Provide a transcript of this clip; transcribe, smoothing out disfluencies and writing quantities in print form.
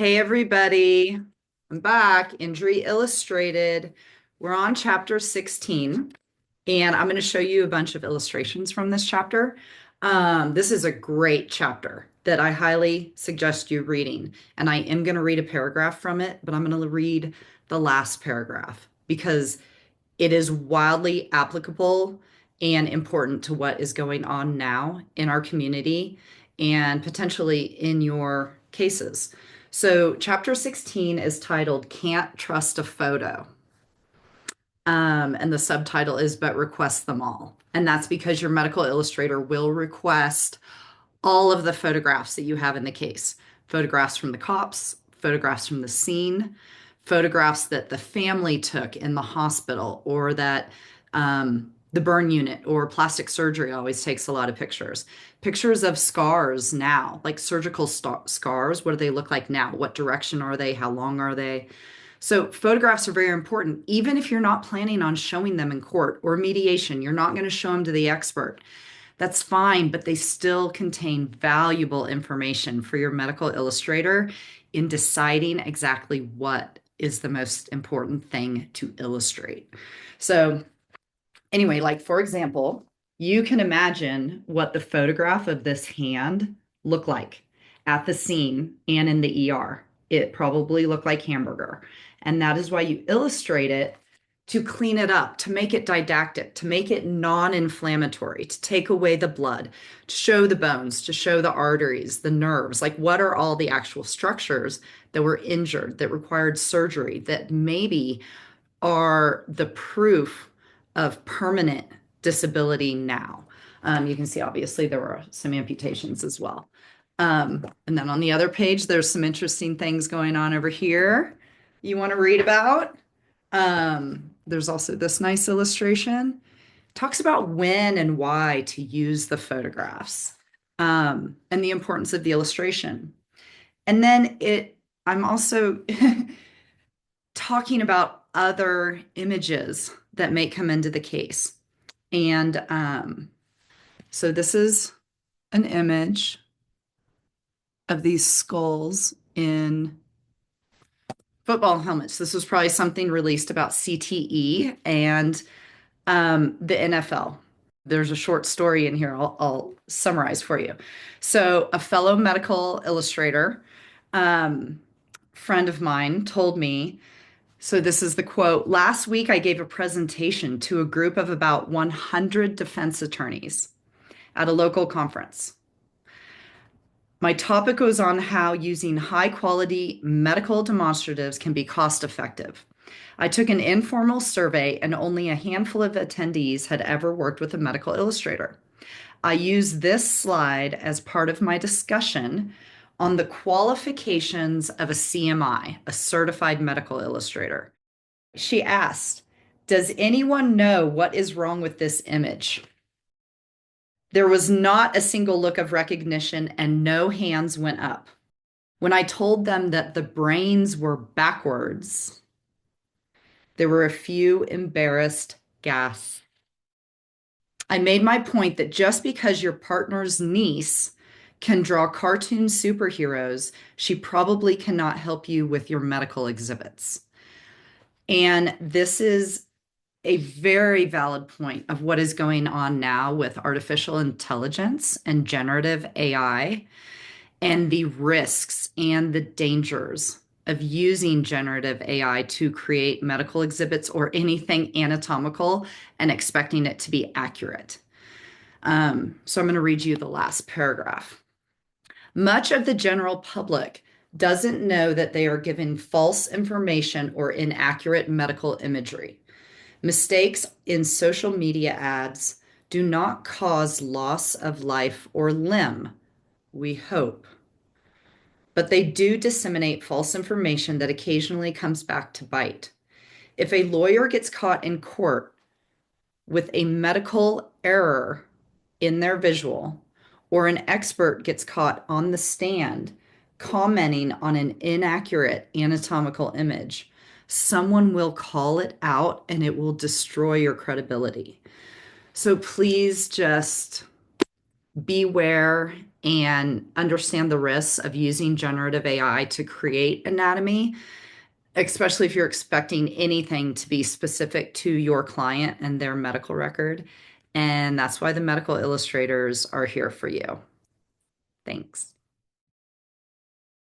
Hey everybody, I'm back. Injury Illustrated. We're on chapter 16, and I'm going to show you a bunch of illustrations from this chapter. This is a great chapter that I highly suggest you reading. And I am going to read a paragraph from it, but I'm going to read the last paragraph because it is wildly applicable and important to what is going on now in our community and potentially in your cases. So, chapter 16 is titled Can't Trust a Photo. And the subtitle is But Request Them All. And that's because your medical illustrator will request all of the photographs that you have in the case, photographs from the cops, photographs from the scene, photographs that the family took in the hospital, or that the burn unit or plastic surgery always takes a lot of pictures. Pictures of scars now, like surgical scars. What do they look like now? What direction are they? How long are they? So, photographs are very important, even if you're not planning on showing them in court or mediation. You're not going to show them to the expert. That's fine, but they still contain valuable information for your medical illustrator in deciding exactly what is the most important thing to illustrate. So, anyway, like for example, you can imagine what the photograph of this hand looked like at the scene and in the ER. It probably looked like hamburger. And that is why you illustrate it to clean it up, to make it didactic, to make it non-inflammatory, to take away the blood, to show the bones, to show the arteries, the nerves. Like, what are all the actual structures that were injured, that required surgery, that maybe are the proof of permanent disability now? You can see, obviously, there were some amputations as well. And then on the other page, there's some interesting things going on over here you want to read about. There's also this nice illustration. Talks about when and why to use the photographs, and the importance of the illustration. And then I'm also talking about other images that may come into the case. And so this is an image of these skulls in football helmets. This was probably something released about CTE and the NFL. There's a short story in here I'll summarize for you. So, a fellow medical illustrator, friend of mine, told me. So, this is the quote. Last week, I gave a presentation to a group of about 100 defense attorneys at a local conference. My topic was on how using high quality medical demonstratives can be cost effective. I took an informal survey, and only a handful of attendees had ever worked with a medical illustrator. I used this slide as part of my discussion on the qualifications of a CMI, a certified medical illustrator. She asked, "Does anyone know what is wrong with this image?" There was not a single look of recognition, and no hands went up. When I told them that the brains were backwards, there were a few embarrassed gasps. I made my point that just because your partner's niece can draw cartoon superheroes, she probably cannot help you with your medical exhibits. And this is a very valid point of what is going on now with artificial intelligence and generative AI, and the risks and the dangers of using generative AI to create medical exhibits or anything anatomical and expecting it to be accurate. So I'm going to read you the last paragraph. Much of the general public doesn't know that they are given false information or inaccurate medical imagery. Mistakes in social media ads do not cause loss of life or limb, we hope, but they do disseminate false information that occasionally comes back to bite. If a lawyer gets caught in court with a medical error in their visual, or an expert gets caught on the stand commenting on an inaccurate anatomical image, someone will call it out and it will destroy your credibility. So please just beware and understand the risks of using generative AI to create anatomy, especially if you're expecting anything to be specific to your client and their medical record. And that's why the medical illustrators are here for you. Thanks.